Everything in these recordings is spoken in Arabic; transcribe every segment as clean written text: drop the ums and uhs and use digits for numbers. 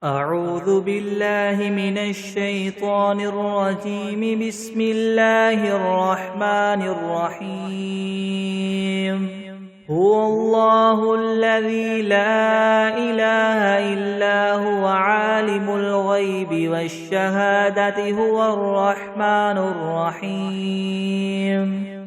أعوذ بالله من الشيطان الرجيم. بسم الله الرحمن الرحيم. هو الله الذي لا إله إلا هو عالم الغيب والشهادة هو الرحمن الرحيم.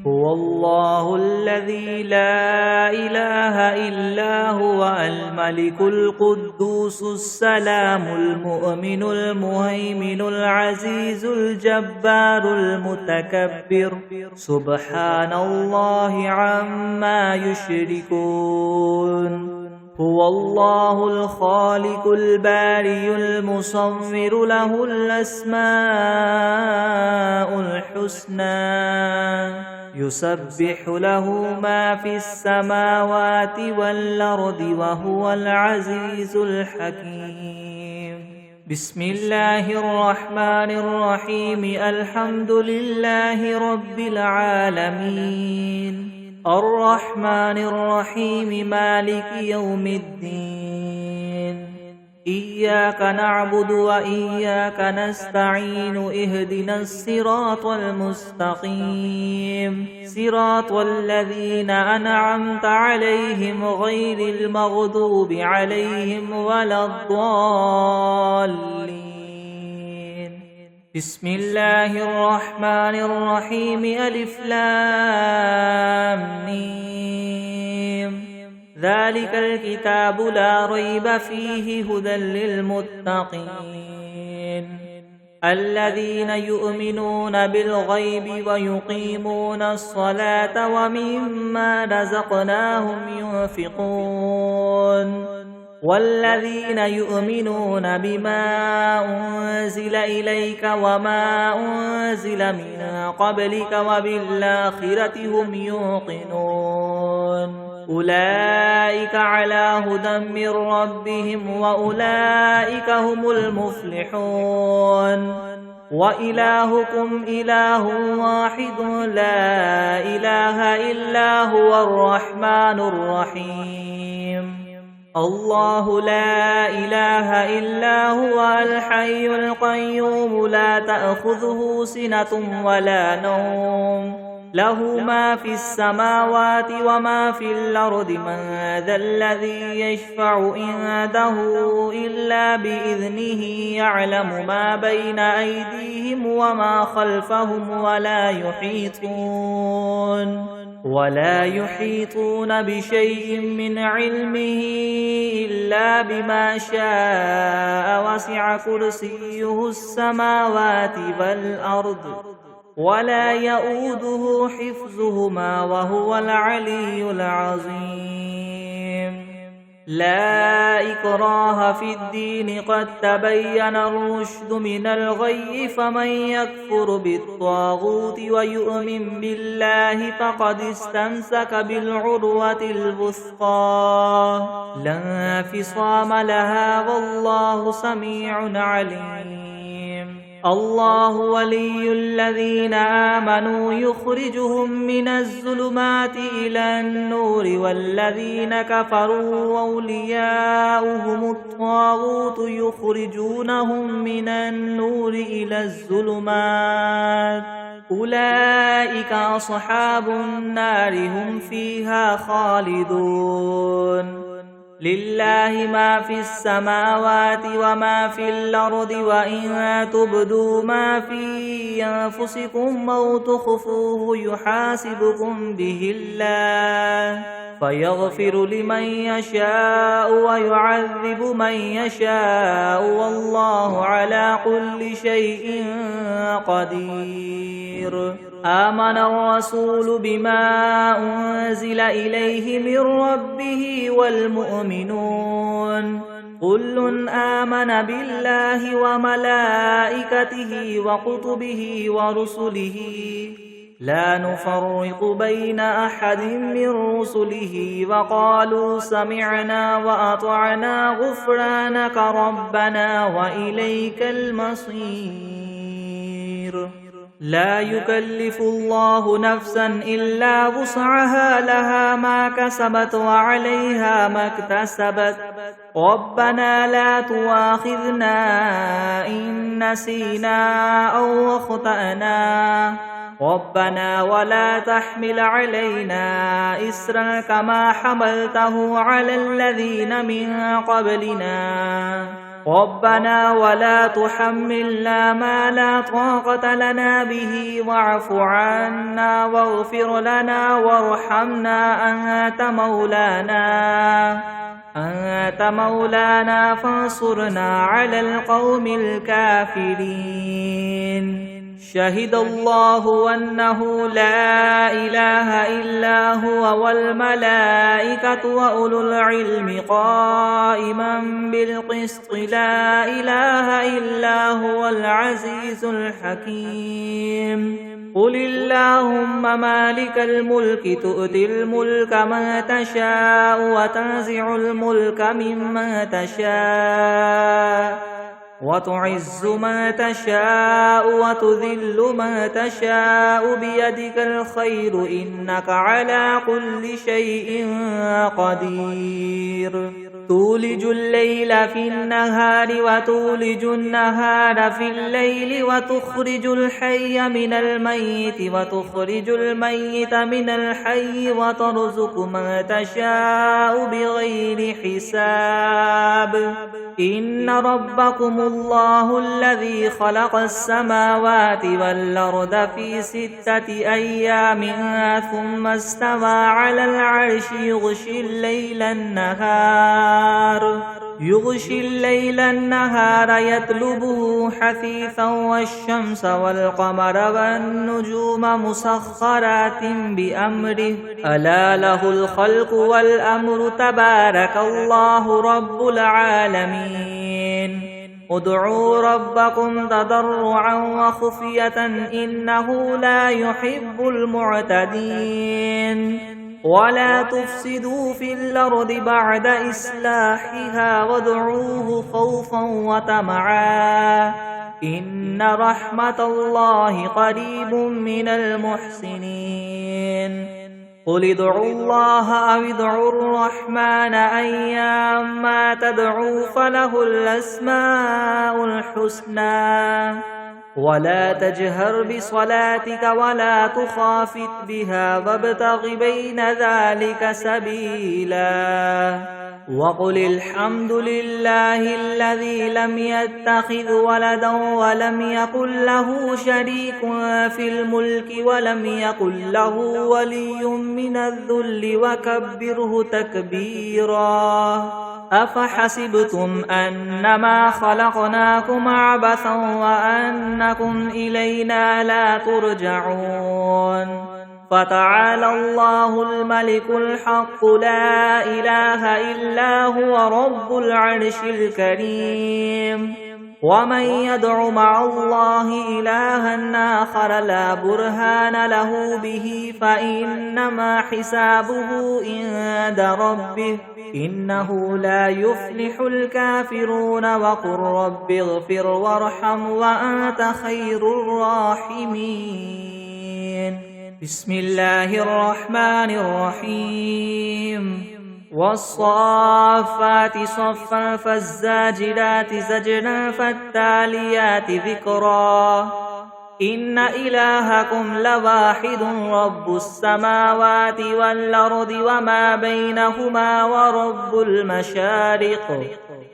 هو الله الذي لا إله إلا هو الملك القدوس السلام المؤمن المهيمن العزيز الجبار المتكبر سبحان الله عما يشركون. هو الله الخالق البارئ المصور له الأسماء الحسنى يسبح له ما في السماوات والأرض وهو العزيز الحكيم. بسم الله الرحمن الرحيم. الحمد لله رب العالمين الرحمن الرحيم مالك يوم الدين. إياك نعبد وإياك نستعين. اهدنا الصراط المستقيم صراط الذين أنعمت عليهم غير المغضوب عليهم ولا الضالين. بسم الله الرحمن الرحيم. ألف لام ميم. ذلك الكتاب لا ريب فيه هدى للمتقين الذين يؤمنون بالغيب ويقيمون الصلاة ومما رزقناهم ينفقون والذين يؤمنون بما أنزل إليك وما أنزل من قبلك وبالآخرة هم يوقنون. أولئك على هدى من ربهم وأولئك هم المفلحون. وإلهكم إله واحد لا إله إلا هو الرحمن الرحيم. الله لا إله إلا هو الحي القيوم لا تأخذه سنة ولا نوم له ما في السماوات وما في الأرض. من ذا الذي يشفع عنده إلا بإذنه يعلم ما بين أيديهم وما خلفهم ولا يحيطون بشيء من علمه إلا بما شاء. وسع كرسيه السماوات والأرض ولا يؤوده حفظهما وهو العلي العظيم. لا إكراه في الدين قد تبين الرشد من الغي. فمن يكفر بالطاغوت ويؤمن بالله فقد استمسك بالعروة الوثقى لا انفصام لها والله سميع عليم. الله ولي الذين آمنوا يخرجهم من الظلمات إلى النور والذين كفروا أولياؤهم الطاغوت يخرجونهم من النور إلى الظلمات. أولئك أصحاب النار هم فيها خالدون. لله ما في السماوات وما في الأرض وإن تبدوا ما في أنفسكم أو تخفوه يحاسبكم به الله فيغفر لمن يشاء ويعذب من يشاء والله على كل شيء قدير. آمن الرسول بما أنزل إليه من ربه والمؤمنون كل آمن بالله وملائكته وكتبه ورسله لا نفرق بين أحد من رسله وقالوا سمعنا وأطعنا غفرانك ربنا وإليك المصير. لا يكلف الله نفسا إلا وسعها لها ما كسبت وعليها ما اكتسبت ربنا لا تؤاخذنا إن نسينا أو أخطأنا ربنا ولا تحمل علينا إصرا كما حملته على الذين من قبلنا ربنا ولا تحملنا ما لا طاقة لنا به واعف عنا واغفر لنا وارحمنا أنت مولانا فانصرنا على القوم الكافرين شهد الله أنه لا إله إلا هو والملائكة وأولو العلم قائما بالقسط لا إله إلا هو العزيز الحكيم قل اللهم مالك الملك تؤتي الملك من تشاء وتنزع الملك ممن تشاء وتعز من تشاء وتذل من تشاء بيدك الخير إنك على كل شيء قدير تولج الليل في النهار وتولج النهار في الليل وتخرج الحي من الميت وتخرج الميت من الحي وترزق من تشاء بغير حساب إن ربكم الله الذي خلق السماوات والأرض في 6 أيام ثم استوى على العرش يغشي الليل النهار يطلبه حثيثا والشمس والقمر والنجوم مسخرات بأمره ألا له الخلق والأمر تبارك الله رب العالمين ادعوا ربكم تضرعا وخفية إنه لا يحب المعتدين ولا تفسدوا في الأرض بعد إصلاحها وادعوه خوفا وطمعا إن رحمة الله قريب من المحسنين قل ادعوا الله أو ادعوا الرحمن أيما تدعوا فله الأسماء الحسنى ولا تجهر بصلاتك ولا تخافت بها وابتغ بين ذلك سبيلا وقل الحمد لله الذي لم يتخذ ولدا ولم يكن له شريك في الملك ولم يكن له ولي من الذل وكبره تكبيرا أفحسبتم أنما خلقناكم عبثا وأنكم إلينا لا ترجعون فتعالى الله الملك الحق لا إله إلا هو رب العرش الكريم ومن يدع مع الله إلها آخر لا برهان له به فإنما حسابه عند ربه إنه لا يفلح الكافرون وقل رب اغفر وارحم وأنت خير الراحمين بسم الله الرحمن الرحيم والصافات صفا فالزاجرات زجرا فالتاليات ذكرا إن إلهكم لواحد رب السماوات والأرض وما بينهما ورب المشارق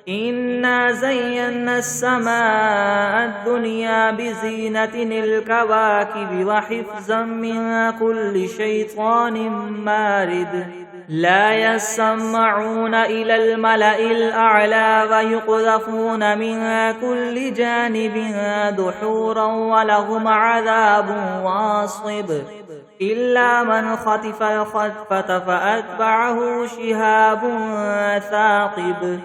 إنا زينا السماء الدنيا بزينة الكواكب وحفظا من كل شيطان مارد لا يسمعون إلى الملأ الأعلى ويقذفون من كل جانب دحورا ولهم عذاب واصب إلا من خطف الخطفة فأتبعه شهاب ثاقب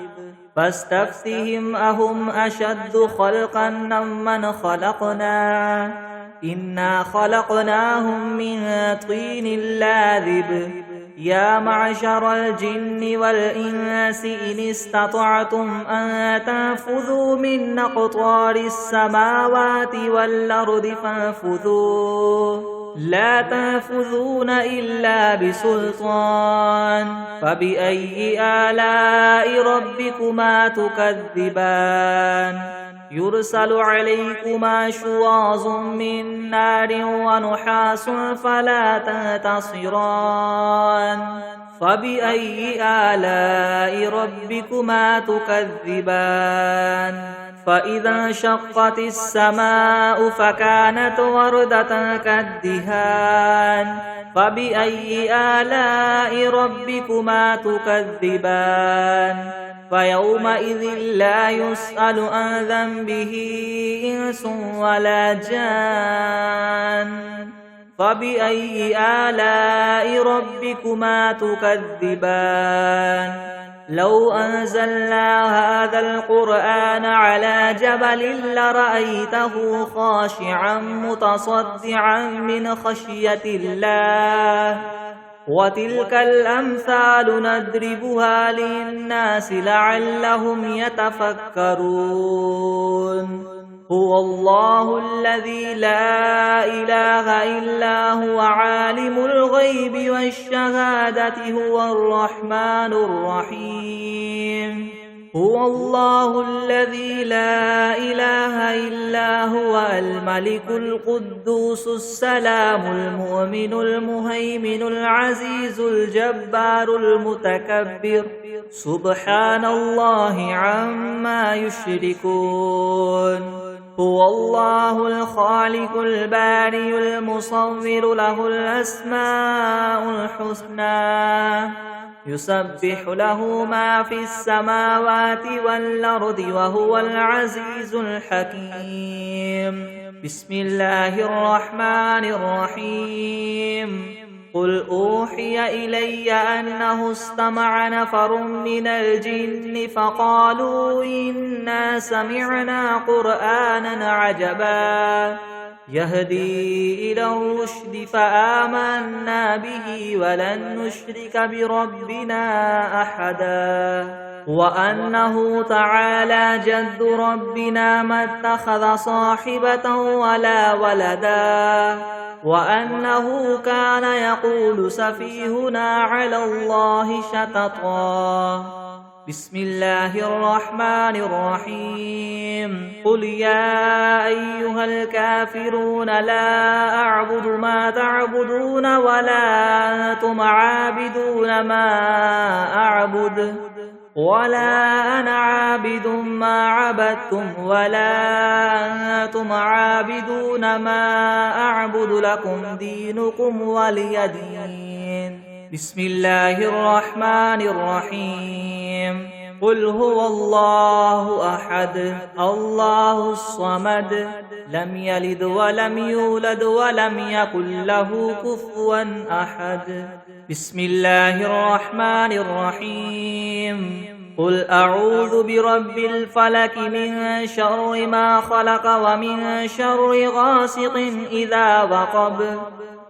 فاستفتهم أهم أشد خلقا أم من خلقنا إنا خلقناهم من طين لاذب يا معشر الجن والإنس إن استطعتم أن تنفذوا من أقطار السماوات والأرض فانفذوا لا تنفذون إلا بسلطان فبأي آلاء ربكما تكذبان يرسل عليكما شواظ من نار ونحاس فلا تنتصران فبأي آلاء ربكما تكذبان فإذا انشقت السماء فكانت وردة كالدهان فبأي آلاء ربكما تكذبان فيومئذ لا يسأل عن ذنبه إنس ولا جان فبأي آلاء ربكما تكذبان لو أنزلنا هذا القرآن على جبل لرأيته خاشعا متصدعا من خشية الله وتلك الأمثال نضربها للناس لعلهم يتفكرون هو الله الذي لا إله إلا هو عالم الغيب والشهادة هو الرحمن الرحيم هو الله الذي لا إله إلا هو الملك القدوس السلام المؤمن المهيمن العزيز الجبار المتكبر سبحان الله عما يشركون هو الله الخالق البارئ المصور له الأسماء الحسنى يسبح له ما في السماوات والأرض وهو العزيز الحكيم بسم الله الرحمن الرحيم قل أوحي إلي أنه استمع نفر من الجن فقالوا إنا سمعنا قرآنا عجبا يهدي إلى الرشد فآمنا به ولن نشرك بربنا أحدا وأنه تعالى جد ربنا ما اتخذ صاحبة ولا ولدا وأنه كان يقول سفيهنا على الله شططا بسم الله الرحمن الرحيم قل يا أيها الكافرون لا أعبد ما تعبدون ولا أنتم عابدون ما أعبد ولا أنا عابد ما عبدتم ولا أنتم عابدون ما أعبد لكم دينكم ولي دين بسم الله الرحمن الرحيم قل هو الله أحد الله الصمد لم يلد ولم يولد ولم يكن له كفوا أحد بسم الله الرحمن الرحيم قل أعوذ برب الفلك من شر ما خلق ومن شر غاسق إذا وقب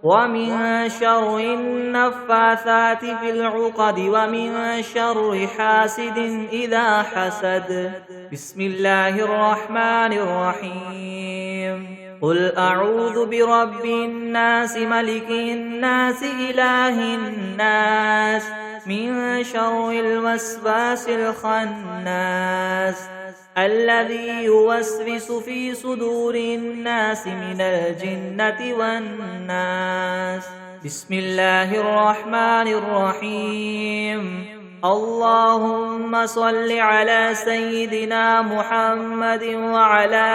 ومن شر النفاثات في العقد ومن شر حاسد إذا حسد بسم الله الرحمن الرحيم قل أعوذ برب الناس ملك الناس إله الناس من شر الوسواس الخناس الذي يوسوس في صدور الناس من الجنة والناس بسم الله الرحمن الرحيم اللهم صل على سيدنا محمد وعلى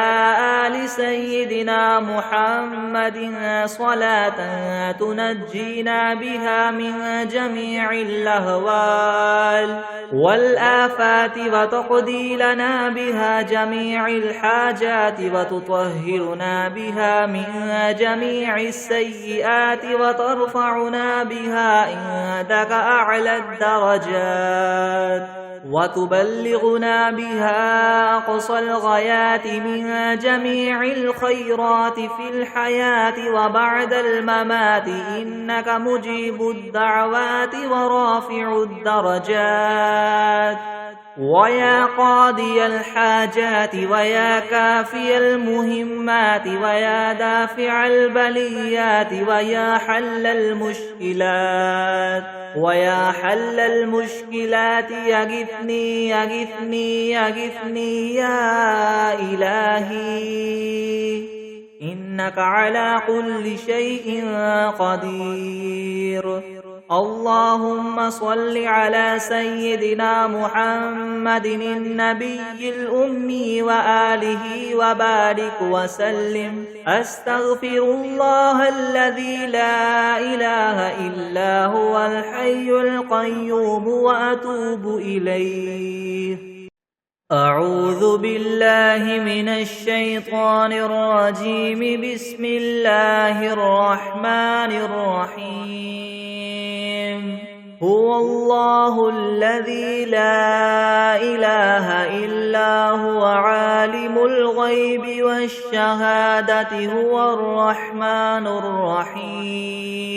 آل سيدنا محمد صلاة تنجينا بها من جميع الأهوال والآفات وتقضي لنا بها جميع الحاجات وتطهرنا بها من جميع السيئات وترفعنا بها عندك أعلى الدرجات وتبلغنا بها أقصى الغايات من جميع الخيرات في الحياة وبعد الممات إنك مجيب الدعوات ورافع الدرجات ويا قاضي الحاجات ويا كافي المهمات ويا دافع البليات ويا حل المشكلات يغثني يغثني يغثني يا إلهي إنك على كل شيء قدير. اللهم صل على سيدنا محمد النبي الأمي وآله وبارك وسلم. أستغفر الله الذي لا إله إلا هو الحي القيوم وأتوب إليه. أعوذ بالله من الشيطان الرجيم. بسم الله الرحمن الرحيم. هو الله الذي لا إله إلا هو عالم الغيب والشهادة هو الرحمن الرحيم.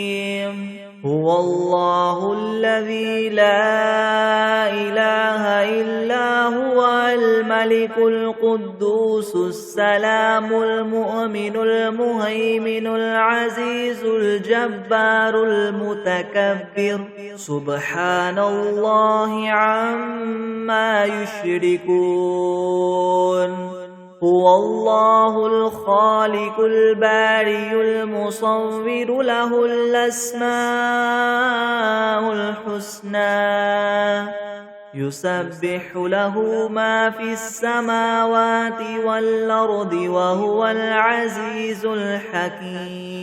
هو الله الذي لا إله إلا هو الملك القدوس السلام المؤمن المهيمن العزيز الجبار المتكبر. سبحان الله عما يشركون. هو الله الخالق البارئ المصور له الأسماء الحسنى. يسبح له ما في السماوات والأرض وهو العزيز الحكيم.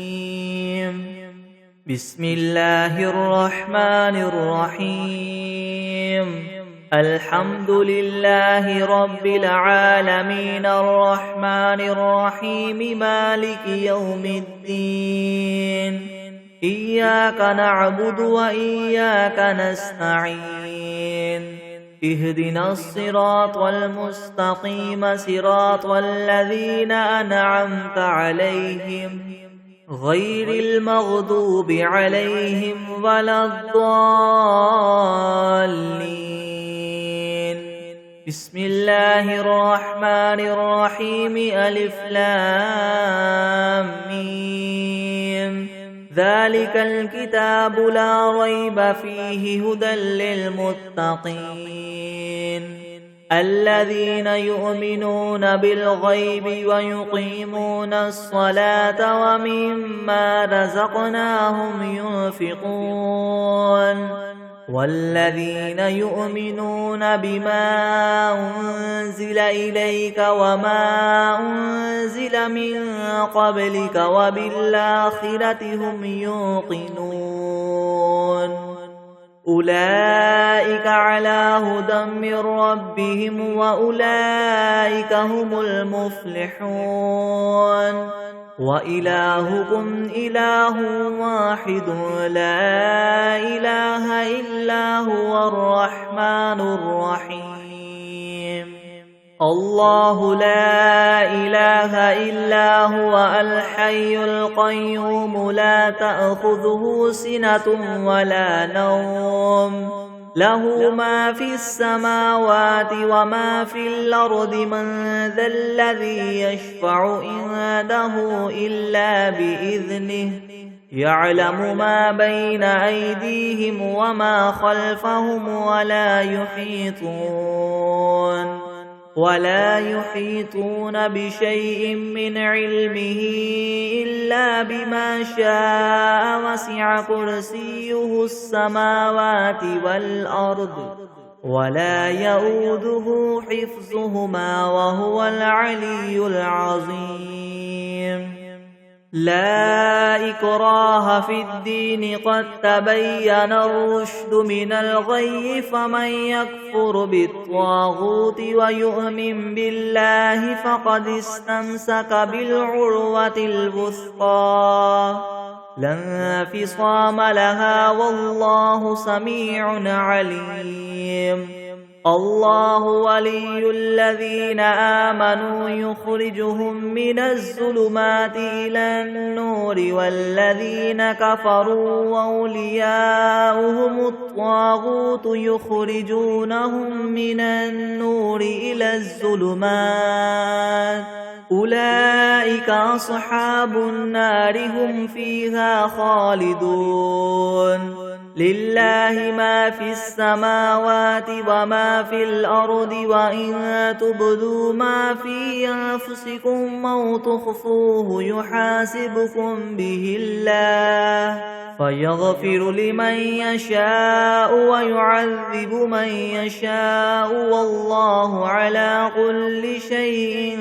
بسم الله الرحمن الرحيم. الحمد لله رب العالمين الرحمن الرحيم مالك يوم الدين. إياك نعبد وإياك نستعين. اهدنا الصراط المستقيم صراط الذين أنعمت عليهم غير المغضوب عليهم ولا الضالين. بسم الله الرحمن الرحيم. ألف لام ميم. ذلك الكتاب لا ريب فيه هدى للمتقين الذين يؤمنون بالغيب ويقيمون الصلاة ومما رزقناهم ينفقون والذين يؤمنون بما أنزل إليك وما أنزل من قبلك وبالآخرة هم يوقنون. أولئك على هدى من ربهم وأولئك هم المفلحون. وإلهكم إله واحد لا إله إلا هو الرحمن الرحيم. الله لا إله إلا هو الحي القيوم لا تأخذه سنة ولا نوم له ما في السماوات وما في الأرض. من ذا الذي يشفع عنده إلا بإذنه يعلم ما بين أيديهم وما خلفهم ولا يحيطون بشيء من علمه إلا بما شاء. وسع كرسيه السماوات والأرض ولا يؤوده حفظهما وهو العلي العظيم. لا إكراه في الدين قد تبين الرشد من الغي. فمن يكفر بالطاغوت ويؤمن بالله فقد استمسك بالعروة الوثقى لا انفصام لها والله سميع عليم. الله ولي الذين آمنوا يخرجهم من الظلمات إلى النور والذين كفروا أولياؤهم الطاغوت يخرجونهم من النور إلى الظلمات أولئك أصحاب النار هم فيها خالدون لله ما في السماوات وما في الأرض وإن تبدوا ما في أنفسكم أو تخفوه يحاسبكم به الله فيغفر لمن يشاء ويعذب من يشاء والله على كل شيء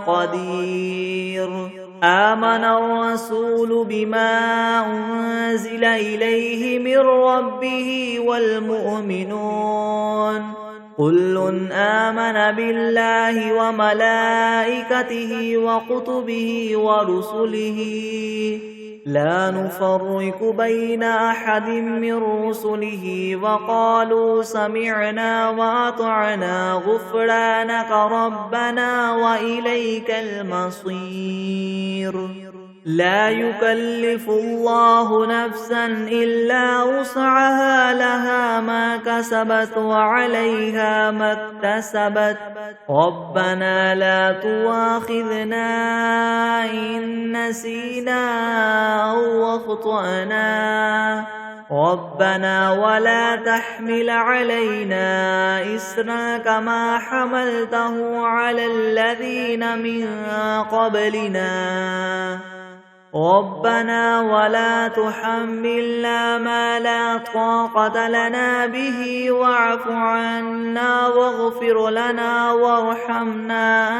قدير آمن الرسول بما أنزل إليه من ربه والمؤمنون كل آمن بالله وملائكته وكتبه ورسله لا نفرق بين أحد من رسله وقالوا سمعنا وأطعنا غفرانك ربنا وإليك المصير لا يكلف الله نفسا إلا وسعها لها ما كسبت وعليها ما اكتسبت ربنا لا تؤاخذنا إن نسينا أو أخطأنا ربنا ولا تحمل علينا إصرا كما حملته على الذين من قبلنا ربنا ولا تحملنا ما لا طاقة لنا به واعف عنا واغفر لنا وارحمنا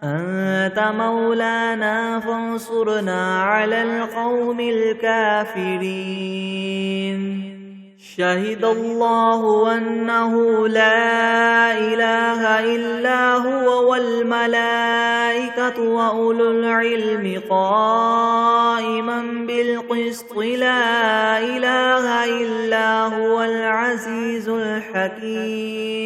أنت مولانا فانصرنا على القوم الكافرين شهد الله أنه لا إله إلا هو والملائكة وأولو العلم قائما بالقسط لا إله إلا هو العزيز الحكيم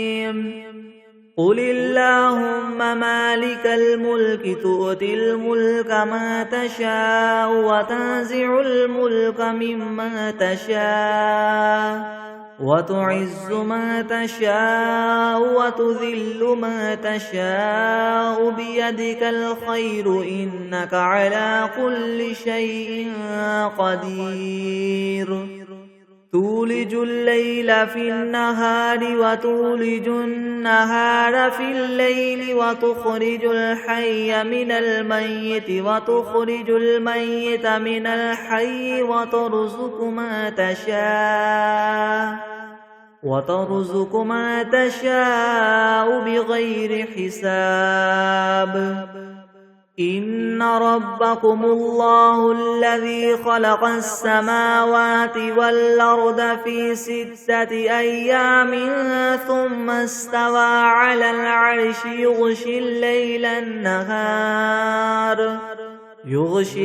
قل اللهم مالك الملك تؤتي الملك ما تشاء وتنزع الملك ممن تشاء وتعز ما تشاء وتذل ما تشاء بيدك الخير إنك على كل شيء قدير تولج الليل في النهار وتولج النهار في الليل وتخرج الحي من الميت وتخرج الميت من الحي وترزق ما تشاء بغير حساب إن ربكم الله الذي خلق السماوات والأرض في 6 أيام ثم استوى على العرش يغشي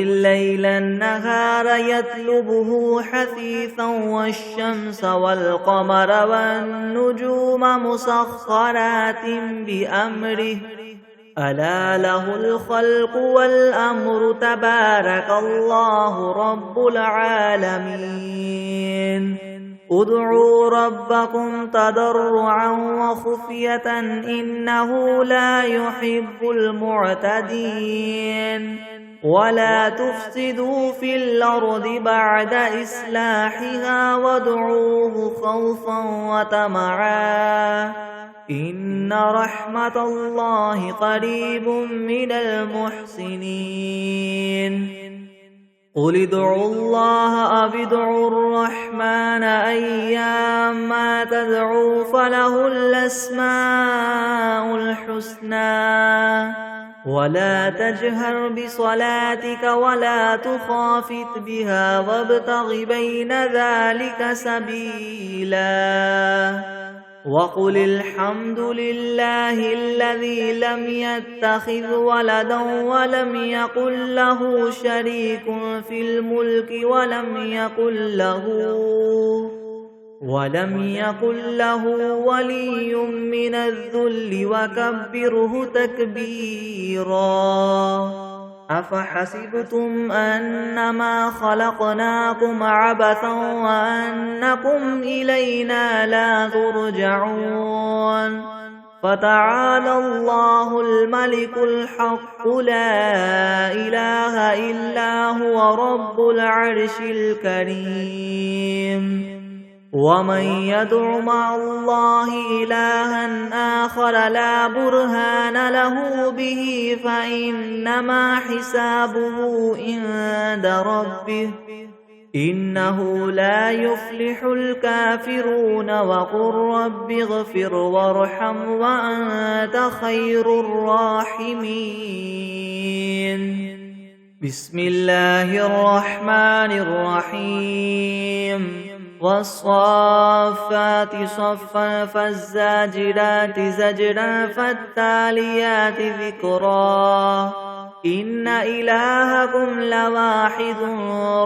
الليل النهار يطلبه حثيثا والشمس والقمر والنجوم مسخرات بأمره ألا له الخلق والأمر تبارك الله رب العالمين ادعوا ربكم تضرعا وخفية إنه لا يحب المعتدين ولا تفسدوا في الأرض بعد إصلاحها وادعوه خوفا وطمعا إن رحمة الله قريب من المحسنين قل ادعوا الله أو ادعوا الرحمن أيما تدعوا فله الأسماء الحسنى ولا تجهر بصلاتك ولا تخافت بها وابتغ بين ذلك سبيلا وقل الحمد لله الذي لم يتخذ ولدا ولم يكن له شريك في الملك ولم يكن له ولي من الذل وكبره تكبيرا أفحسبتم أنما خلقناكم عبثا وأنكم إلينا لا ترجعون فتعالى الله الملك الحق لا إله إلا هو رب العرش الكريم ومن يدع مع الله إلها آخر لا برهان له به فإنما حسابه عند ربه إنه لا يفلح الكافرون وقل رب اغفر وارحم وأنت خير الراحمين بسم الله الرحمن الرحيم والصافات صفا فالزاجرات زجرا فالتاليات ذكرا إن إلهكم لواحد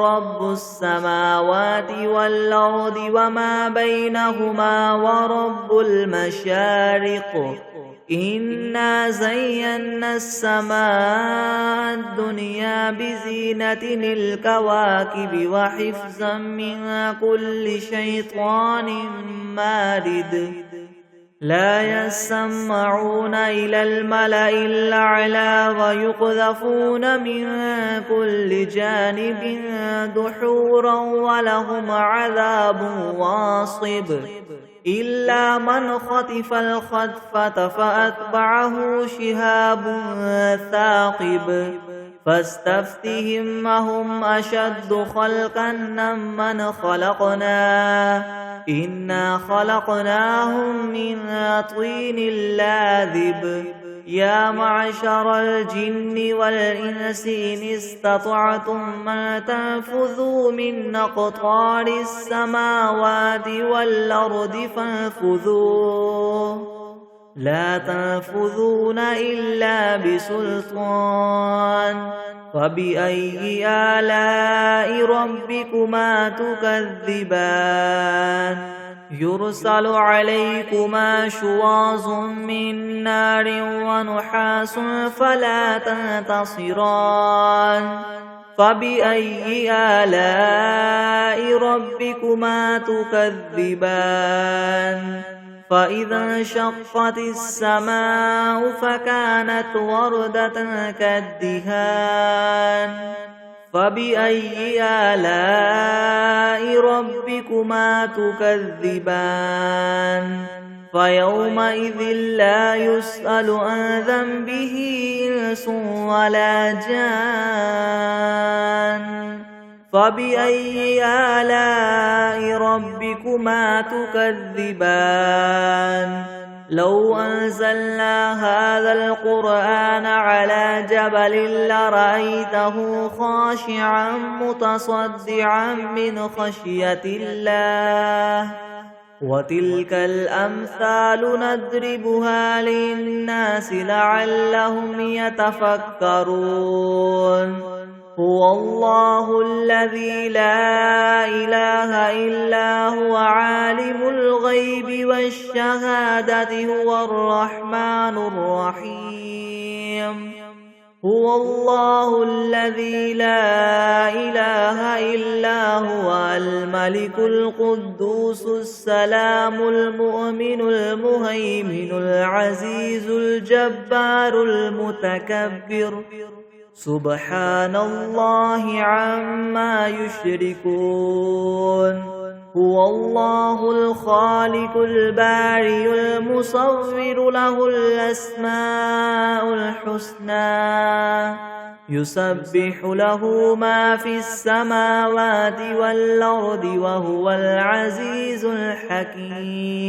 رب السماوات والأرض وما بينهما ورب المشارق إنا زينا السماء الدنيا بزينة الكواكب وحفظا من كل شيطان مارد لا يسمعون إلى الملأ الأعلى ويقذفون من كل جانب دحورا ولهم عذاب واصب إلا من خطف الخطفة فأتبعه شهاب ثاقب فاستفتهم أهم أشد خلقا ممن خلقنا إنا خلقناهم من طين لاذب يا معشر الجن والإنس إن استطعتم أن تنفذوا من أقطار السماوات والأرض فانفذوا لا تنفذون إلا بسلطان فبأي آلاء ربكما تكذبان يرسل عليكما شواظ من نار ونحاس فلا تنتصران فبأي آلاء ربكما تكذبان فإذا انشقت السماء فكانت وردة كالدهان فبأي آلاء ربكما تكذبان فيومئذ لا يسأل عن ذنبه إنس ولا جان فبأي آلاء ربكما تكذبان لو أنزلنا هذا القرآن على جبل لرأيته خاشعا متصدعا من خشية الله وتلك الأمثال نضربها للناس لعلهم يتفكرون هو الله الذي لا إله إلا هو عالم الغيب والشهادة هو الرحمن الرحيم هو الله الذي لا إله إلا هو الملك القدوس السلام المؤمن المهيمن العزيز الجبار المتكبر سبحان الله عما يشركون هو الله الخالق البارئ المصور له الأسماء الحسنى يسبح له ما في السماوات والأرض وهو العزيز الحكيم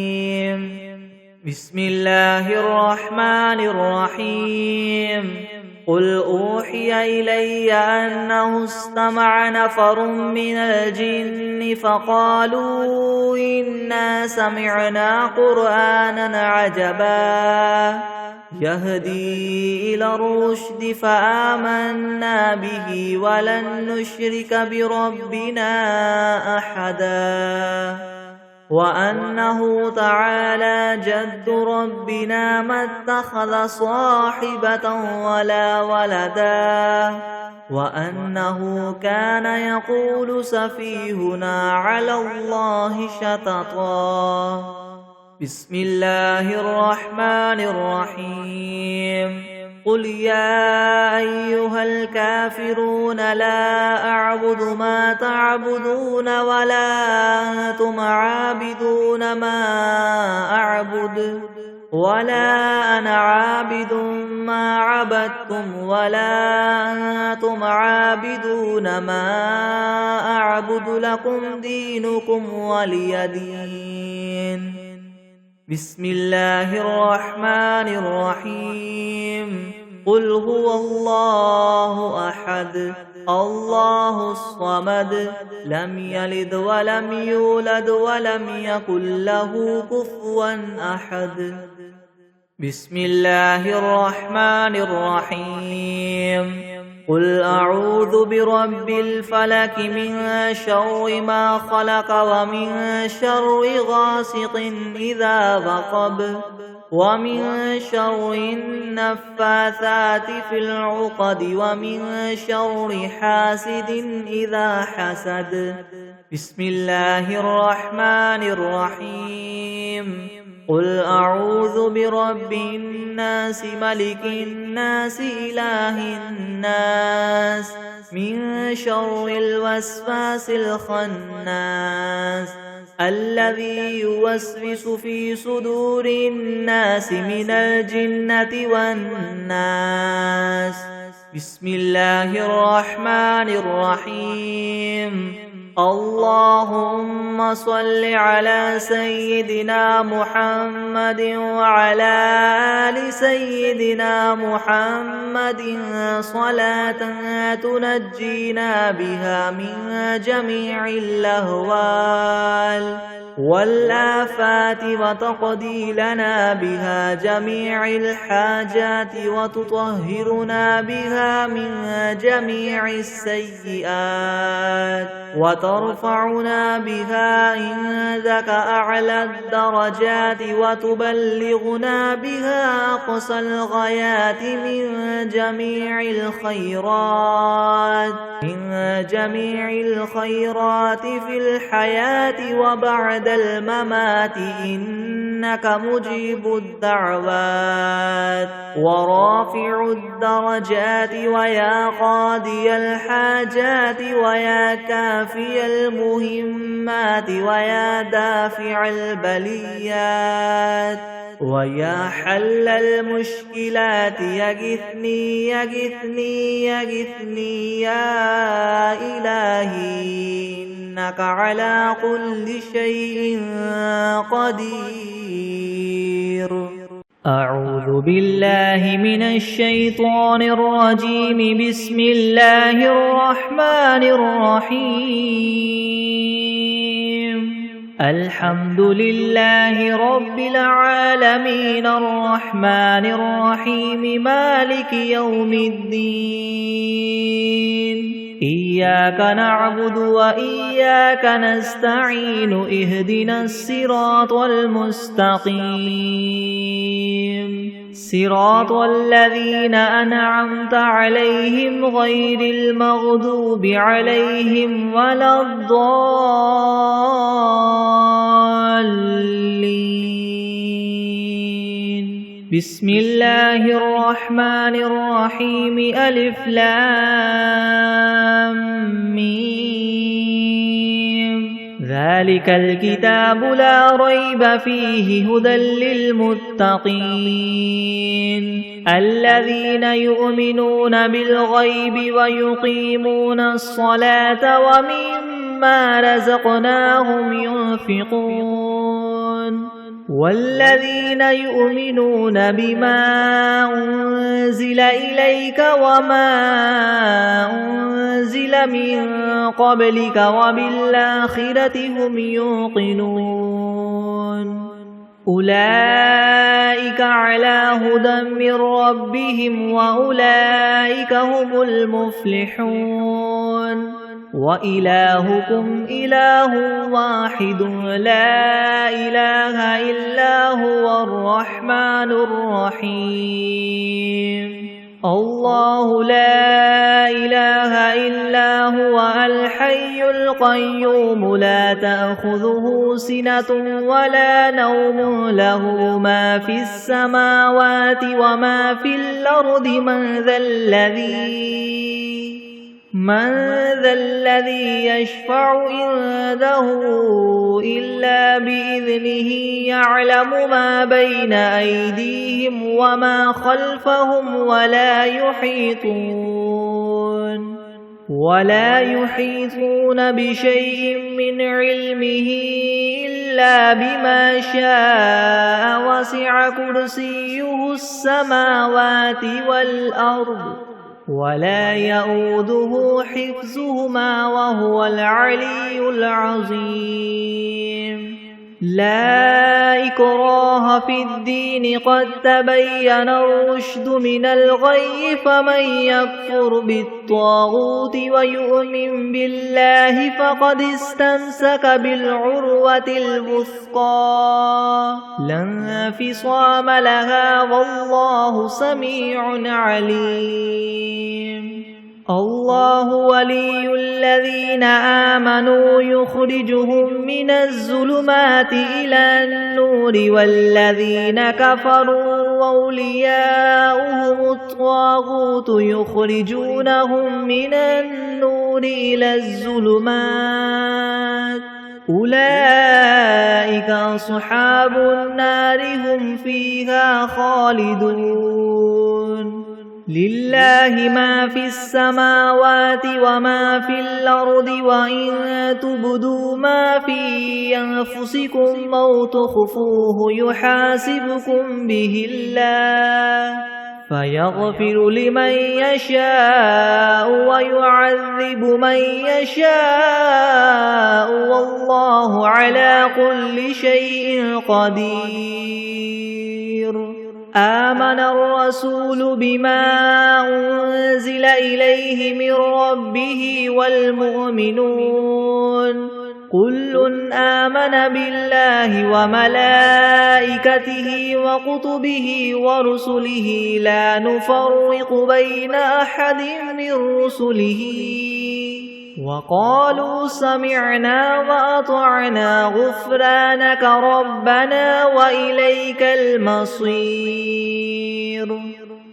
بسم الله الرحمن الرحيم قل أوحي إلي أنه استمع نفر من الجن فقالوا إنا سمعنا قرآنا عجبا يهدي إلى الرشد فآمنا به ولن نشرك بربنا أحدا وأنه تعالى جد ربنا ما اتخذ صاحبة ولا ولدا وأنه كان يقول سفيهنا على الله شططا. بسم الله الرحمن الرحيم. قل يا أيها الكافرون لا أعبد ما تعبدون ولا أنتم عابدون ما أعبد ولا أنا عابد ما عبدتم ولا أنتم عابدون ما أعبد لكم دينكم ولي دين. بسم الله الرحمن الرحيم. قل هو الله أحد الله الصمد لم يلد ولم يولد ولم يكن له كفوا أحد. بسم الله الرحمن الرحيم. قل أعوذ برب الفلك من شر ما خلق ومن شر غاسق إذا وقب ومن شر النفاثات في العقد ومن شر حاسد إذا حسد. بسم الله الرحمن الرحيم. قل أعوذ برب الناس ملك الناس إله الناس من شر الوسواس الخناس الذي يوسوس في صدور الناس من الجنة والناس. بسم الله الرحمن الرحيم. اللهم صل على سيدنا محمد وعلى آل سيدنا محمد صلاة تنجينا بها من جميع الأهوال والآفات وتقضي لنا بها جميع الحاجات وتطهرنا بها من جميع السيئات وترفعنا بها عندك أعلى الدرجات وتبلغنا بها أقصى الغايات من جميع الخيرات في الحياة وبعد الممات إنك مجيب الدعوات ورافع الدرجات ويا قاضي الحاجات ويا كافي المهمات ويا دافع البليات ويا حل المشكلات يغثني يغثني يغثني يا إلهي إنك على كل شيء قدير. أعوذ بالله من الشيطان الرجيم. بسم الله الرحمن الرحيم. الحمد لله رب العالمين الرحمن الرحيم مالك يوم الدين. إياك نعبد وإياك نستعين اهدنا الصراط المستقيم صراط الذين أنعمت عليهم غير المغضوب عليهم ولا الضالين. بسم الله الرحمن الرحيم. ألف لام ميم. ذلك الكتاب لا ريب فيه هدى للمتقين الذين يؤمنون بالغيب ويقيمون الصلاة ومما رزقناهم ينفقون والذين يؤمنون بما أنزل إليك وما أنزل من قبلك وبالآخرة هم يوقنون أولئك على هدى من ربهم وأولئك هم المفلحون. وإلهكم إله واحد لا إله إلا هو الرحمن الرحيم الله لا إله إلا هو الحي القيوم لا تأخذه سنة ولا نوم له ما في السماوات وما في الأرض من ذا الذي يشفع عنده إلا بإذنه يعلم ما بين أيديهم وما خلفهم ولا يحيطون بشيء من علمه إلا بما شاء وسع كرسيه السماوات والأرض ولا يؤوده حفظهما وهو العلي العظيم لا إكراه في الدين قد تبين الرشد من الغي فمن يكفر بالطاغوت ويؤمن بالله فقد استمسك بالعروة الوثقى لا انفصام لها والله سميع عليم الله ولي الذين آمنوا يخرجهم من الظلمات إلى النور والذين كفروا أولياؤهم الطاغوت يخرجونهم من النور إلى الظلمات أولئك أصحاب النار هم فيها خالدون لله ما في السماوات وما في الأرض وإن تبدوا ما في أنفسكم أو تخفوه يحاسبكم به الله فيغفر لمن يشاء ويعذب من يشاء والله على كل شيء قدير آمن الرسول بما أنزل إليه من ربه والمؤمنون كل آمن بالله وملائكته وكتبه ورسله لا نفرق بين أحد من رسله وقالوا سمعنا وأطعنا غفرانك ربنا وإليك المصير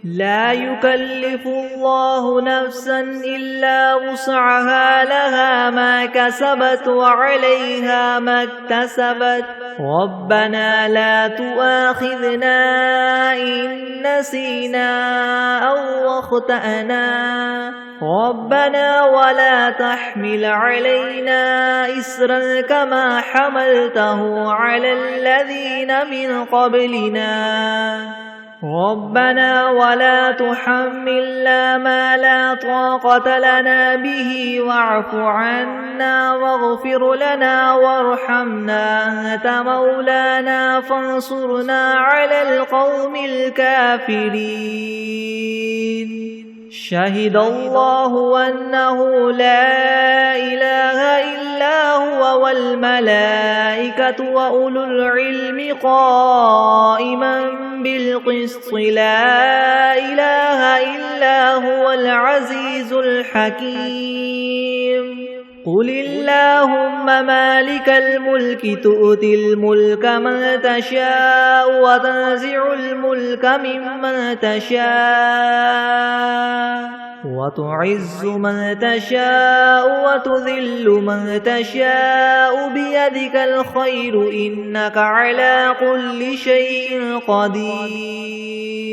لا يكلف الله نفسا إلا وسعها لها ما كسبت وعليها ما اكتسبت ربنا لا تؤاخذنا إن نسينا أو أخطأنا ربنا ولا تحمل علينا إسرا كما حملته على الذين من قبلنا ربنا ولا تحملنا ما لا طاقة لنا به واعف عنا واغفر لنا وارحمنا أنت مولانا فانصرنا على القوم الكافرين شهد الله أنه لا إله إلا هو والملائكة وأولو العلم قائما بالقسط لا إله إلا هو العزيز الحكيم قل اللهم مالك الملك تؤتي الملك من تشاء وتنزع الملك ممن تشاء وتعز من تشاء وتذل من تشاء بيدك الخير إنك على كل شيء قدير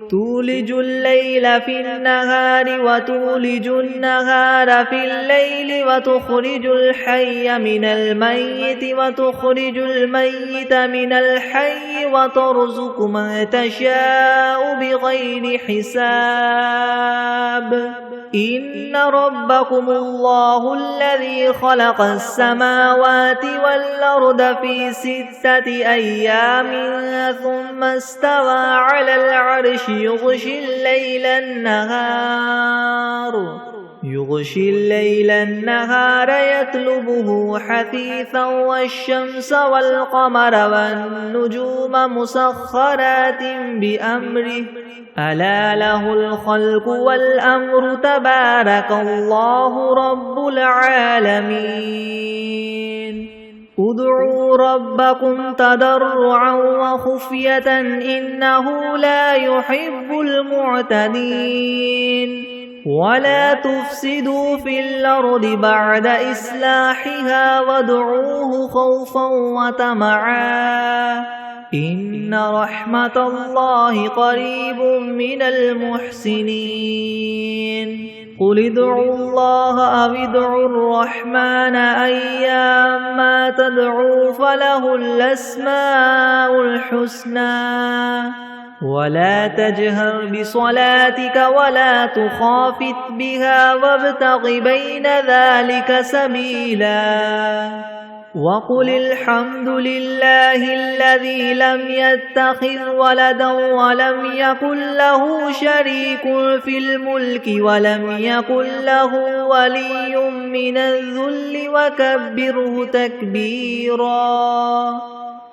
تولج الليل في النهار وتولج النهار في الليل وتخرج الحي من الميت وتخرج الميت من الحي وترزق من تشاء بغير حساب إن ربكم الله الذي خلق السماوات والأرض في 6 أيام ثم استوى على العرش يغشي الليل النهار يغشي الليل النهار يطلبه حثيثا والشمس والقمر والنجوم مسخرات بأمره ألا له الخلق والأمر تبارك الله رب العالمين ادعوا ربكم تضرعا وخفية إنه لا يحب المعتدين ولا تفسدوا في الأرض بعد إصلاحها وادعوه خوفا وطمعا إن رحمة الله قريب من المحسنين قل ادعوا الله أو ادعوا الرحمن أيما تدعوا فله الأسماء الحسنى ولا تجهر بصلاتك ولا تخافت بها وابتغ بين ذلك سبيلا وقل الحمد لله الذي لم يتخذ ولدا ولم يكن له شريك في الملك ولم يكن له ولي من الذل وكبره تكبيرا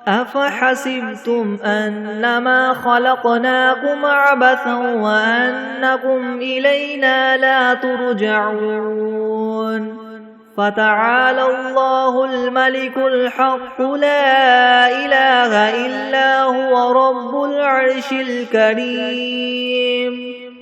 أفحسبتم أنما خلقناكم عبثا وأنكم إلينا لا ترجعون فتعالى الله الملك الحق لا إله إلا هو رب العرش الكريم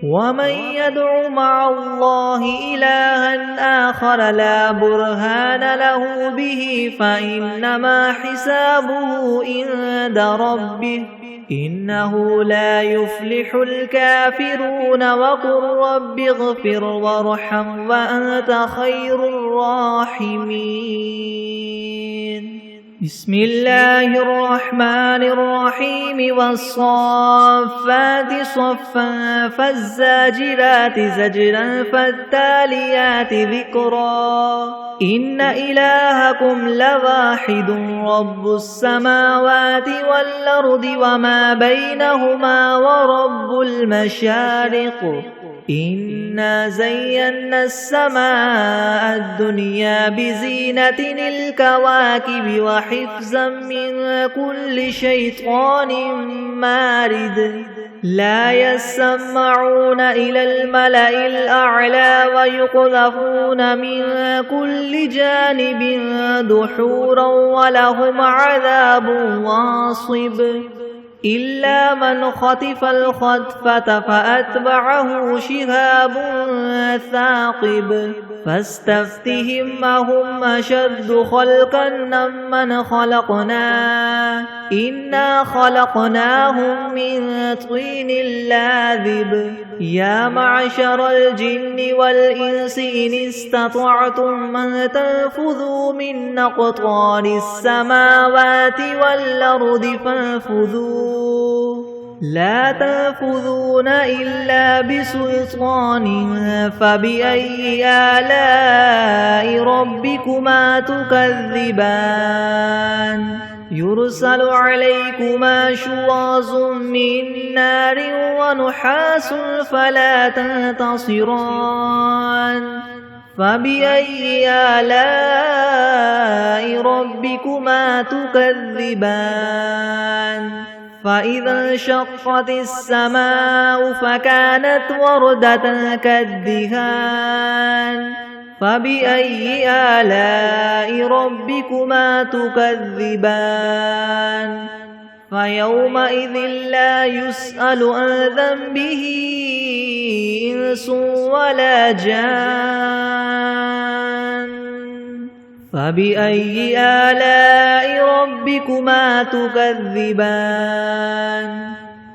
ومن يدع مع الله إلها آخر لا برهان له به فإنما حسابه عند ربه إنه لا يفلح الكافرون وقل رب اغفر وارحم وأنت خير الراحمين بسم الله الرحمن الرحيم والصافات صفا فالزاجرات زجرا فالتاليات ذكرا إن إلهكم لواحد رب السماوات والأرض وما بينهما ورب المشارق إنا زينا السماء الدنيا بزينة الكواكب وحفظا من كل شيطان مارد لا يسمعون إلى الملأ الأعلى ويقذفون من كل جانب دحورا ولهم عذاب واصب إلا من خطف الخطفة فأتبعه شهاب ثاقب فاستفتهم أهم أشد خلقا ممن خلقنا إنا خلقناهم من طين لاذب يا معشر الجن والإنس إن استطعتم أن تنفذوا من أقطار السماوات والأرض فانفذوا لا تنفذون إلا بسلطان فبأي آلاء ربكما تكذبان يرسل عليكما شواظ من نار ونحاس فلا تنتصران فبأي آلاء ربكما تكذبان فإذا انشقت السماء فكانت وردة كالدهان فبأي آلاء ربكما تكذبان فيومئذ لا يسأل عن ذنبه إنس ولا جان فبأي آلاء ربكما تكذبان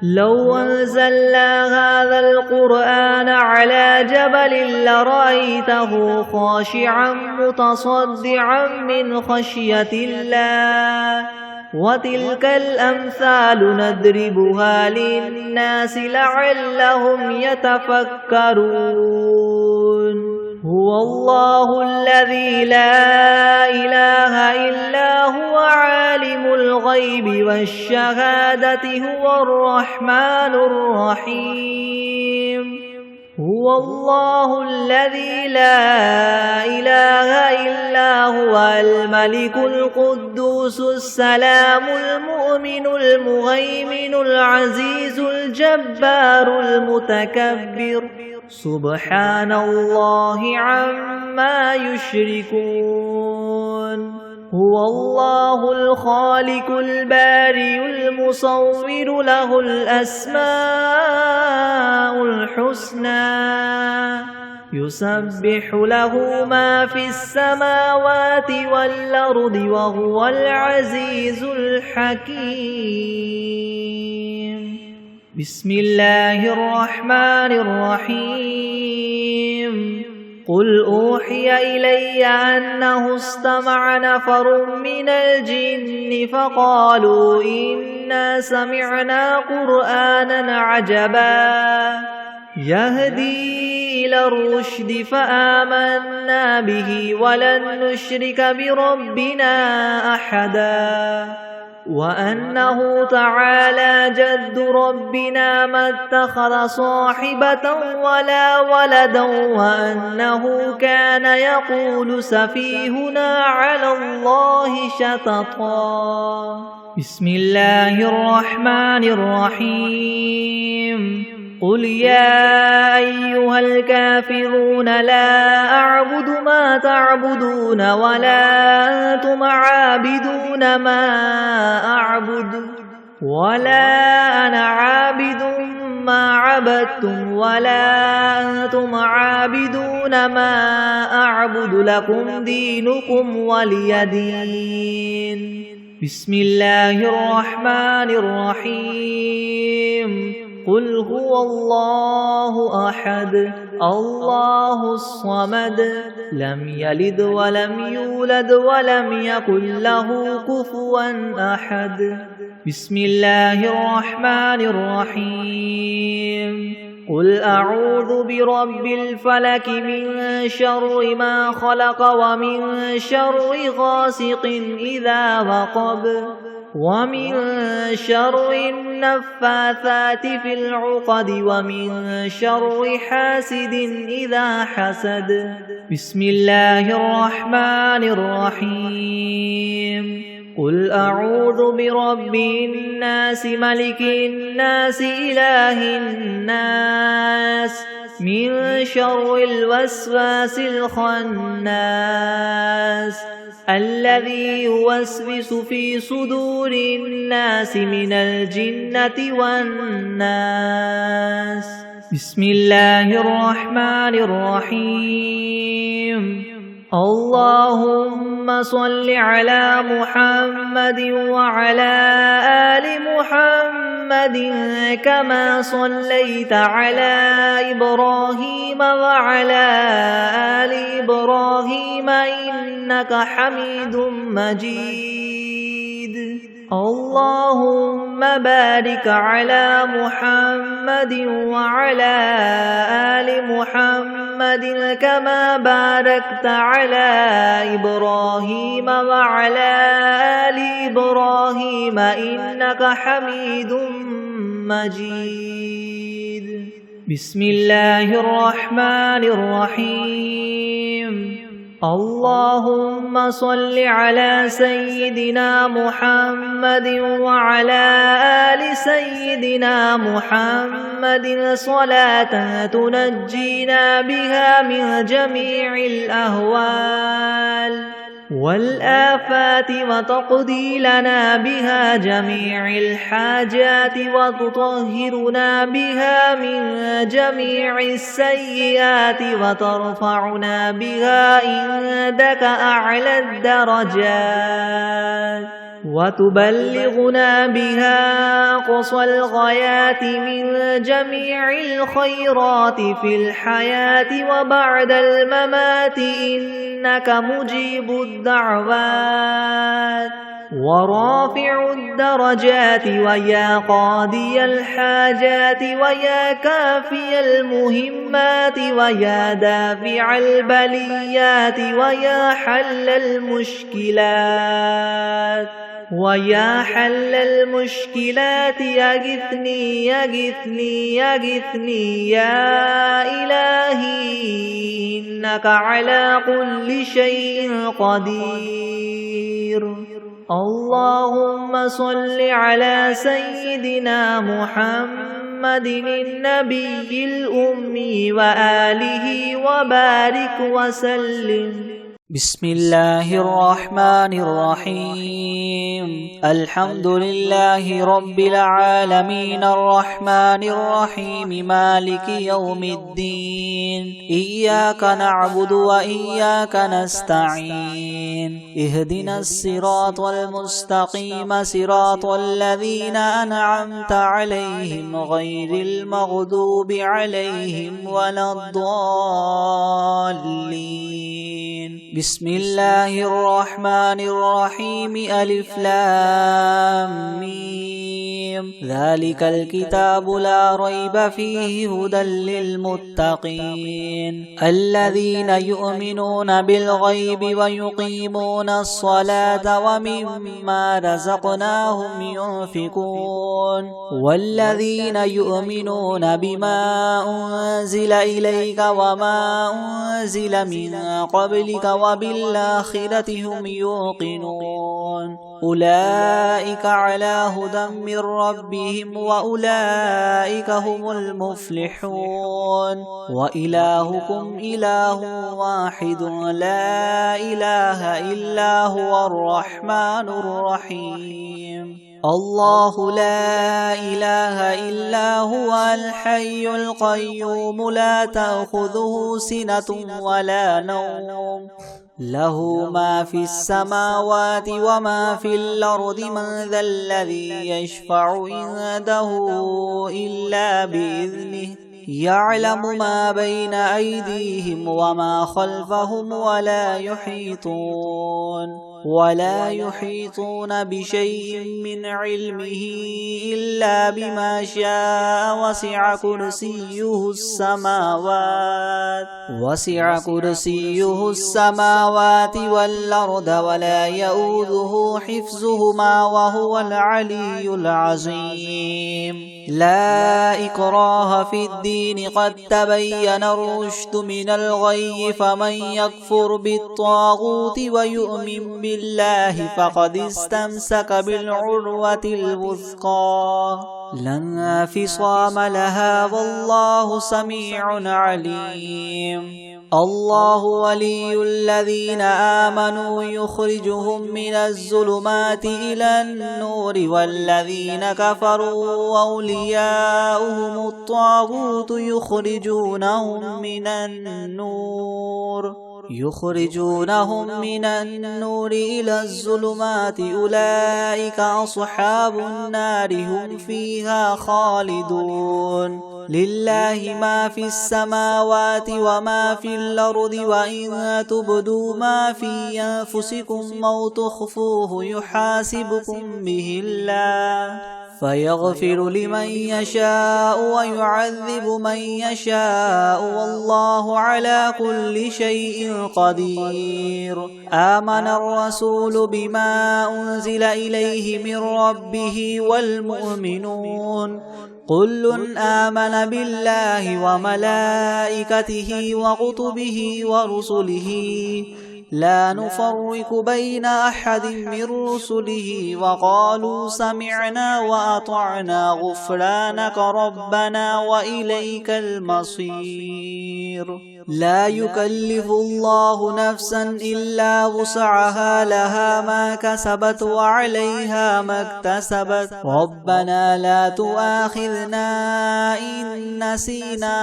لو أنزلنا هذا القرآن على جبل لرأيته خاشعا متصدعا من خشية الله وتلك الأمثال نضربها للناس لعلهم يتفكرون هو الله الذي لا إله إلا هو عالم الغيب والشهادة هو الرحمن الرحيم هو الله الذي لا إله إلا هو الملك القدوس السلام المؤمن المهيمن العزيز الجبار المتكبر سبحان الله عما يشركون هو الله الخالق البارئ المصور له الأسماء الحسنى يسبح له ما في السماوات والأرض وهو العزيز الحكيم بسم الله الرحمن الرحيم قل أوحي إلي أنه استمع نفر من الجن فقالوا إنا سمعنا قرآنا عجبا يهدي إلى الرشد فآمنا به ولن نشرك بربنا أحدا وأنه تعالى جد ربنا ما اتخذ صاحبة ولا ولدا وأنه كان يقول سفيهنا على الله شططا بسم الله الرحمن الرحيم قل يا أيها الكافرون لا أعبد ما تعبدون ولا أنتم عابدون ما أعبد ولا أنا عابد ما عبدتم ولا أنتم عابدون ما أعبد لكم دينكم ولي دين بسم الله الرحمن الرحيم قل هو الله أحد الله الصمد لم يلد ولم يولد ولم يكن له كفوا أحد بسم الله الرحمن الرحيم قل أعوذ برب الفلك من شر ما خلق ومن شر غاسق إذا وقب ومن شر النفاثات في العقد ومن شر حاسد إذا حسد بسم الله الرحمن الرحيم قل أعوذ برب الناس ملك الناس إله الناس من شر الوسواس الخناس الذي يوسوس في صدور الناس من الجنة والناس بسم الله الرحمن الرحيم اللهم صل على محمد وعلى آل محمد كما صليت على إبراهيم وعلى آل إبراهيم إنك حميد مجيد اللهم بارك على محمد وعلى آل محمد كما باركت على إبراهيم وعلى آل إبراهيم إنك حميد مجيد بسم الله الرحمن الرحيم اللهم صل على سيدنا محمد وعلى آل سيدنا محمد صلاة تنجينا بها من جميع الأهوال والآفات وتقضي لنا بها جميع الحاجات وتطهرنا بها من جميع السيئات وترفعنا بها عندك أعلى الدرجات وتبلغنا بها أقصى الغايات من جميع الخيرات في الحياة وبعد الممات إنك مجيب الدعوات ورافع الدرجات ويا قاضي الحاجات ويا كافي المهمات ويا دافع البليات ويا حل المشكلات ويا حل المشكلات يغثني يغثني يغثني يا إلهي إنك على كل شيء قدير. اللهم صل على سيدنا محمد النبي الأمي وآله وبارك وسلم. بسم الله الرحمن الرحيم. الحمد لله رب العالمين الرحمن الرحيم مالك يوم الدين. إياك نعبد وإياك نستعين. اهدنا الصراط المستقيم صراط الذين أنعمت عليهم غير المغضوب عليهم ولا الضالين. بسم الله الرحمن الرحيم. ألف لام ميم. ذلك الكتاب لا ريب فيه هدى للمتقين الذين يؤمنون بالغيب ويقيمون الصلاة ومما رزقناهم ينفقون والذين يؤمنون بما أنزل إليك وما أنزل من قبلك وبالآخرة هم يوقنون أولئك على هدى من ربهم وأولئك هم المفلحون. وإلهكم إله واحد لا إله إلا هو الرحمن الرحيم. الله لا إله إلا هو الحي القيوم لا تأخذه سنة ولا نوم له ما في السماوات وما في الأرض من ذا الذي يشفع عنده إلا بإذنه يعلم ما بين أيديهم وما خلفهم ولا يحيطون بشيء من علمه إلا بما شاء وسع كرسيه السماوات والأرض ولا يؤوده حفظهما وهو العلي العظيم. لا إكراه في الدين قد تبين الرشد من الغي فمن يكفر بالطاغوت ويؤمن بالله فقد استمسك بالعروة الوثقى لا انفصام لها والله سميع عليم. الله ولي الذين آمنوا يخرجهم من الظلمات إلى النور والذين كفروا أولياؤهم الطاغوت يخرجونهم من النور إلى الظلمات أولئك أصحاب النار هم فيها خالدون. لله ما في السماوات وما في الأرض وإن تبدوا ما في أنفسكم أو تخفوه يحاسبكم به الله فيغفر لمن يشاء ويعذب من يشاء والله على كل شيء قدير. آمن الرسول بما أنزل إليه من ربه والمؤمنون كل آمن بالله وملائكته وكتبه ورسله لا نفرق بين أحد من رسله وقالوا سمعنا وأطعنا غفرانك ربنا وإليك المصير. لا يكلف الله نفسا إلا وسعها لها ما كسبت وعليها ما اكتسبت ربنا لا تؤاخذنا إن نسينا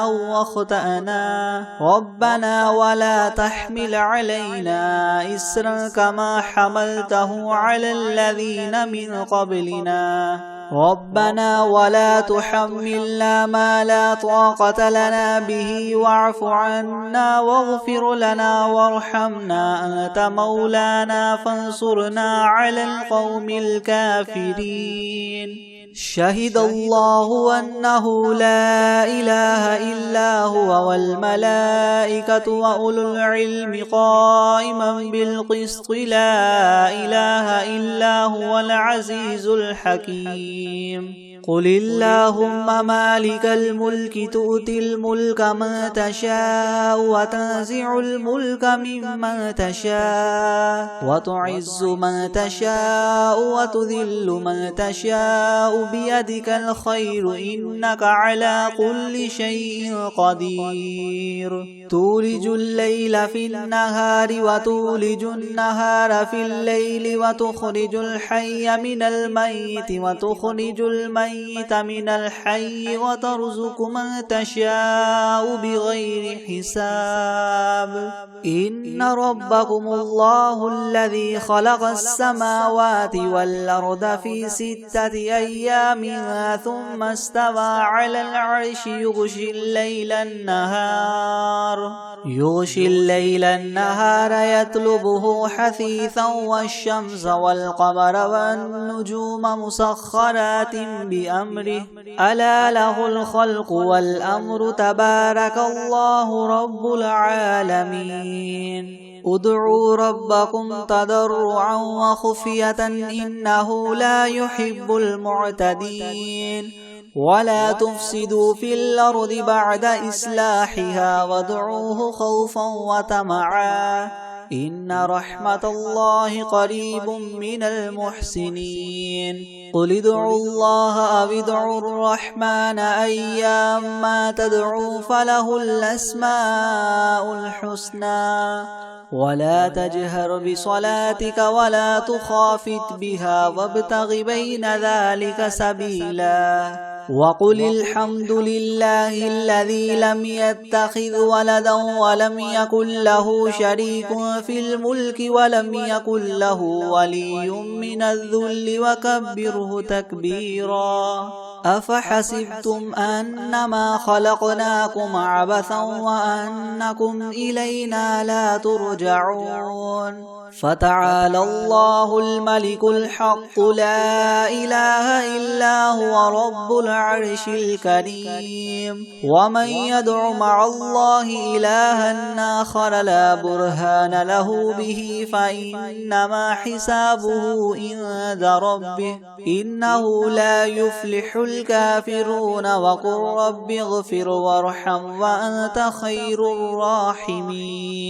أو أخطأنا ربنا ولا تحمل علينا إسرا كما حملته على الذين من قبلنا ربنا ولا تحملنا ما لا طاقة لنا به واعف عنا واغفر لنا وارحمنا أنت مولانا فانصرنا على القوم الكافرين. شهد الله أنه لا إله إلا هو والملائكة وأولو العلم قائما بالقسط لا إله إلا هو العزيز الحكيم قل اللهم مالك الملك تؤتي الملك من تشاء وتنزع الملك ممن تشاء وتعز من تشاء وتذل من تشاء بيدك الخير إنك على كل شيء قدير تولج الليل في النهار وتولج النهار في الليل وتخرج الحي من الميت وتخرج الميت من الحي وترزق من تشاء بغير حساب إن ربكم الله الذي خلق السماوات والأرض في 6 أيام ثم استوى على العرش يغشي الليل النهار يطلبه حثيثا والشمس والقمر والنجوم مسخرات بأمره ألا له الخلق والأمر تبارك الله رب العالمين ادعوا ربكم تضرعا وخفية إنه لا يحب المعتدين ولا تفسدوا في الأرض بعد إصلاحها وادعوه خوفا وطمعا إن رحمة الله قريب من المحسنين قل ادعوا الله أو ادعوا الرحمن أيما تدعوا فله الأسماء الحسنى ولا تجهر بصلاتك ولا تخافت بها وابتغ بين ذلك سبيلا وقل الحمد لله الذي لم يتخذ ولدا ولم يكن له شريك في الملك ولم يكن له ولي من الذل وكبره تكبيرا أفحسبتم أنما خلقناكم عبثا وأنكم إلينا لا ترجعون فتعالى الله الملك الحق لا إله إلا هو رب العرش الكريم ومن يدع مع الله إلها آخر لا برهان له به فإنما حسابه عند ربه إنه لا يفلح الكافرون وقل رب اغفر وارحم وأنت خير الراحمين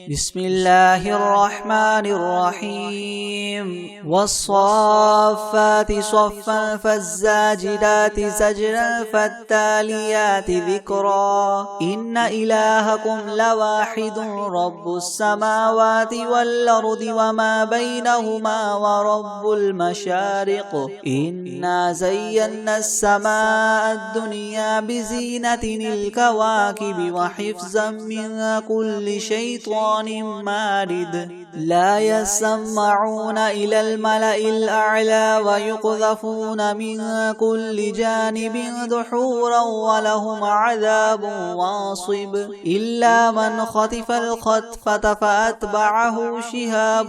بسم الله الرحمن الرحيم والصافات صفا فالزاجرات زجرا فالتاليات ذكرا إن إلهكم لواحد رب السماوات والأرض وما بينهما ورب المشارق إنا زينا السماء الدنيا بزينة الكواكب وحفظا من كل شيطان مارد لا يسمعون إلى الملأ الأعلى ويقذفون من كل جانب دحورا ولهم عذاب واصب إلا من خطف الخطفة فأتبعه شهاب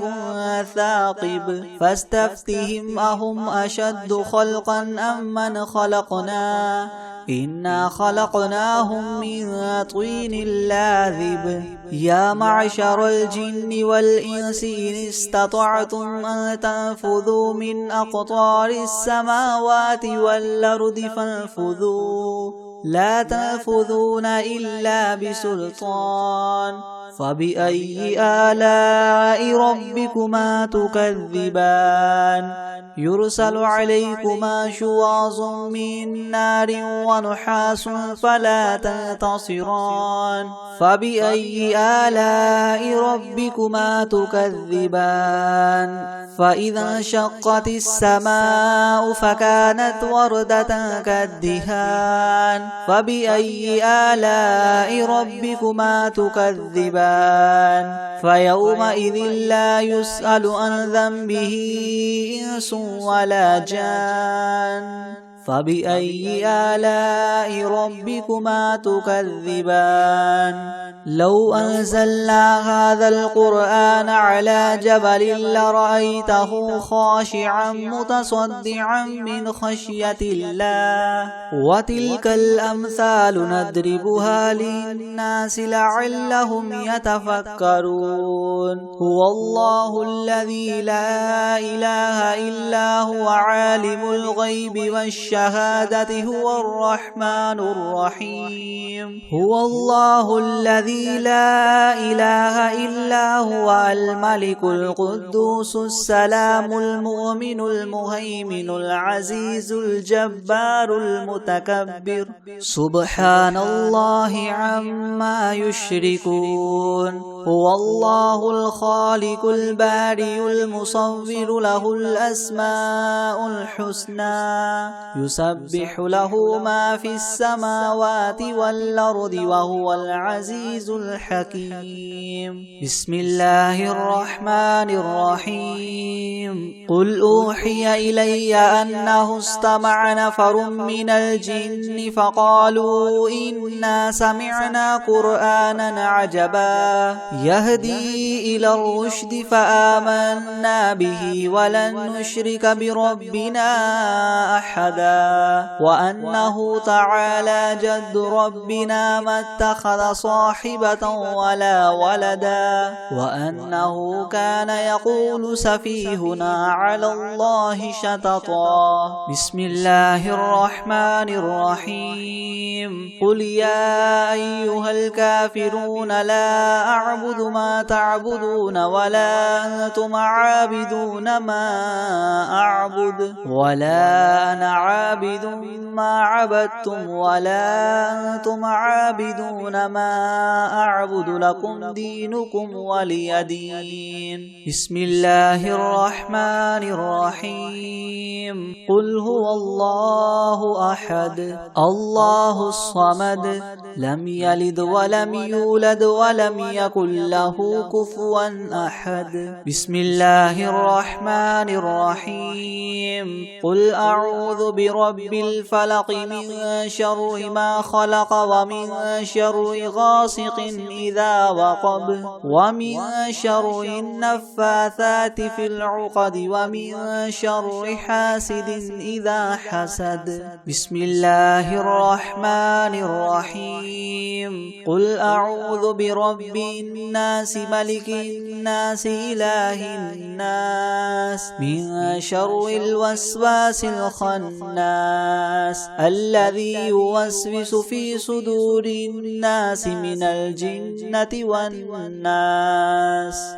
ثاقب فاستفتهم أهم أشد خلقا أم من خلقنا إنا خلقناهم من طين لاذب يا معشر الجن والإنس إن استطعتم أن تنفذوا من أقطار السماوات والأرض فانفذوا لا تنفذون إلا بسلطان فبأي آلاء ربكما تكذبان يرسل عليكما شواظ من نار ونحاس فلا تنتصران فبأي آلاء ربكما تكذبان فإذا انشقت السماء فكانت وردة كالدهان فبأي آلاء ربكما تكذبان فيومئذ لا يسأل عن ذنبه إنس ولا جان فبأي آلاء ربكما تكذبان لو أنزلنا هذا القرآن على جبل لرأيته خاشعا متصدعا من خشية الله وتلك الأمثال نضربها للناس لعلهم يتفكرون هو الله الذي لا إله إلا هو عالم الغيب والشهادة هو الرحمن الرحيم هو الله الذي لا إله إلا هو الملك القدوس السلام المؤمن المهيمن العزيز الجبار المتكبر سبحان الله عما يشركون هو الله الخالق البارئ المصور له الأسماء الحسنى يسبح له ما في السماوات والأرض وهو العزيز الحكيم بسم الله الرحمن الرحيم قل أوحي إلي أنه استمع نفر من الجن فقالوا إنا سمعنا قرآنا عجبا يهدي إلى الرشد فآمنا به ولن نشرك بربنا أحدا وأنه تعالى جد ربنا ما اتخذ صاحبة ولا ولدا وأنه كان يقول سفيهنا على الله شططا بسم الله الرحمن الرحيم قل يا أيها الكافرون لا أعبد ما تعبدون ولا أنتم عابدون ما أعبد ولا أنا عابد ما عبدتم ولا أنتم عابدون ما أعبد لكم دينكم ولي دين بسم الله الرحمن الرحيم قل هو الله أحد الله الصمد لم يلد ولم يولد ولم يكن له كفوا أحد بسم الله الرحمن الرحيم قل أعوذ برب الفلق من شر ما خلق ومن شر غاسق إذا وقب ومن شر النفاثات في العقد ومن شر حاسد إذا حسد بسم الله الرحمن الرحيم قل أعوذ برب الناس ملك الناس إله الناس من شر الوسواس الخناس الذي يوسوس في صدور الناس من الجنة والناس